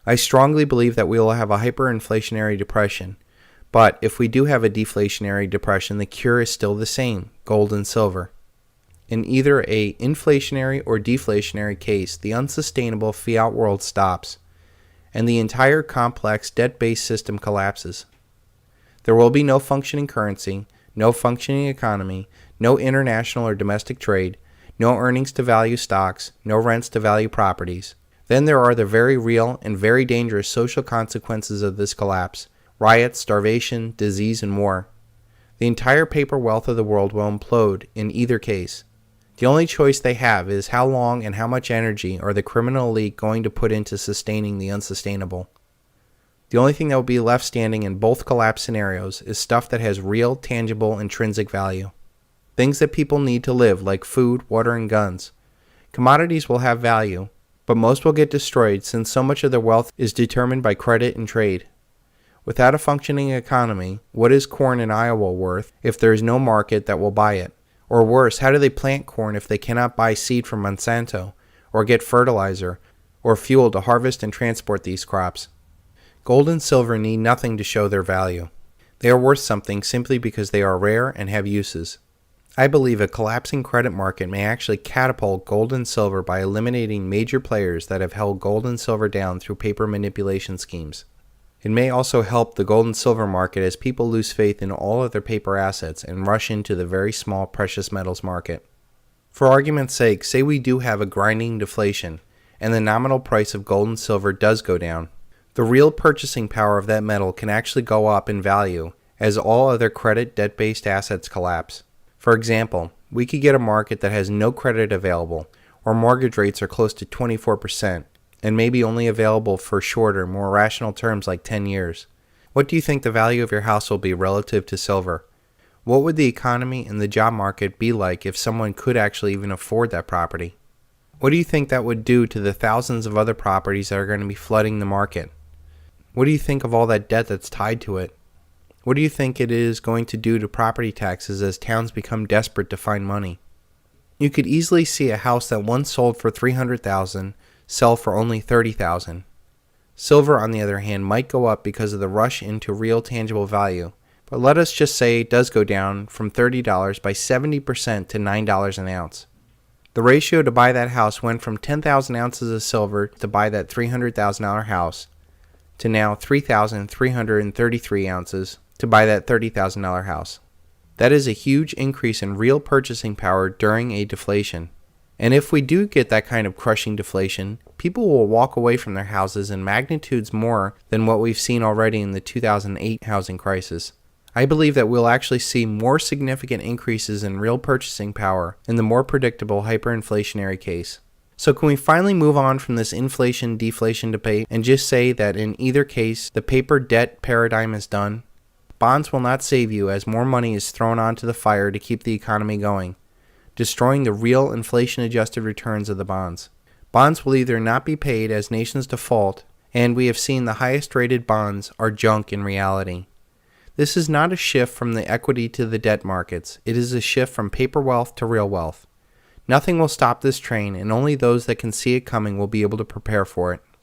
I strongly believe that we will have a hyperinflationary depression, but if we do have a deflationary depression, the cure is still the same: gold and silver. In either a inflationary or deflationary case, the unsustainable fiat world stops, and the entire complex debt-based system collapses. There will be no functioning currency, no functioning economy, no international or domestic trade, no earnings to value stocks, no rents to value properties. Then there are the very real and very dangerous social consequences of this collapse: riots, starvation, disease, and war. The entire paper wealth of the world will implode in either case. The only choice they have is how long and how much energy are the criminal elite going to put into sustaining the unsustainable. The only thing that will be left standing in both collapse scenarios is stuff that has real, tangible, intrinsic value. Things that people need to live, like food, water, and guns. Commodities will have value, but most will get destroyed since so much of their wealth is determined by credit and trade. Without a functioning economy, what is corn in Iowa worth if there is no market that will buy it? Or worse, how do they plant corn if they cannot buy seed from Monsanto, or get fertilizer, or fuel to harvest and transport these crops? Gold and silver need nothing to show their value. They are worth something simply because they are rare and have uses. I believe a collapsing credit market may actually catapult gold and silver by eliminating major players that have held gold and silver down through paper manipulation schemes. It may also help the gold and silver market as people lose faith in all of their paper assets and rush into the very small precious metals market. For argument's sake, say we do have a grinding deflation, and the nominal price of gold and silver does go down. The real purchasing power of that metal can actually go up in value as all other credit debt-based assets collapse. For example, we could get a market that has no credit available, or mortgage rates are close to 24%, and maybe only available for shorter, more rational terms like 10 years. What do you think the value of your house will be relative to silver? What would the economy and the job market be like if someone could actually even afford that property? What do you think that would do to the thousands of other properties that are going to be flooding the market? What do you think of all that debt that's tied to it? What do you think it is going to do to property taxes as towns become desperate to find money? You could easily see a house that once sold for $300,000 sell for only $30,000. Silver, on the other hand, might go up because of the rush into real tangible value, but let us just say it does go down from $30 by 70% to $9 an ounce. The ratio to buy that house went from 10,000 ounces of silver to buy that $300,000 house to now 3,333 ounces to buy that $30,000 house. That is a huge increase in real purchasing power during a deflation. And if we do get that kind of crushing deflation, people will walk away from their houses in magnitudes more than what we've seen already in the 2008 housing crisis. I believe that we'll actually see more significant increases in real purchasing power in the more predictable hyperinflationary case. So can we finally move on from this inflation-deflation debate and just say that in either case, the paper debt paradigm is done? Bonds will not save you as more money is thrown onto the fire to keep the economy going, destroying the real inflation-adjusted returns of the bonds. Bonds will either not be paid as nations default, and we have seen the highest-rated bonds are junk in reality. This is not a shift from the equity to the debt markets. It is a shift from paper wealth to real wealth. Nothing will stop this train, and only those that can see it coming will be able to prepare for it.